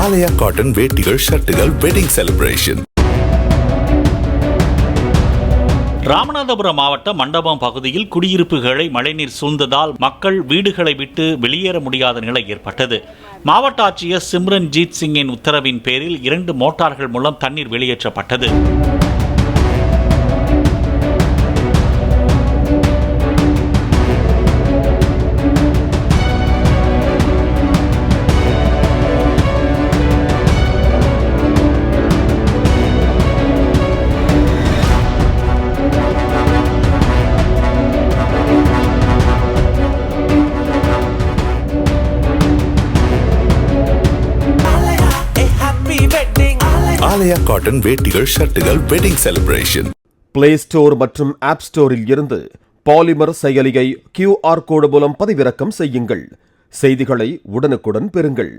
ஆலயா cotton வேட்டிகள் ஷர்ட்டுகள் wedding celebration. Ramanathapuram மாவட்டம் மண்டபம் பகுதியில் குடியிருப்புகளை மழைநீர் சூழ்ந்ததால் மக்கள் வீடுகளை விட்டு வெளியேற முடியாத நிலை ஏற்பட்டது. மாவட்ட ஆட்சியர் சிம்ரன்ஜீத் சிங்கின் உத்தரவின் பேரில் 2 மோட்டார்கள் மூலம் தண்ணீர் வெளியேற்றப்பட்டது. ஆலயா காட்டன் வேட்டிகள் ஷர்ட்டுகள் வெட்டிங் செலிப்ரேஷன். பிளே ஸ்டோர் மற்றும் ஆப் ஸ்டோரில் இருந்து பாலிமர் செயலியை QR கோடு மூலம் பதிவிறக்கம் செய்யுங்கள். செய்திகளை உடனுக்குடன் பெறுங்கள்.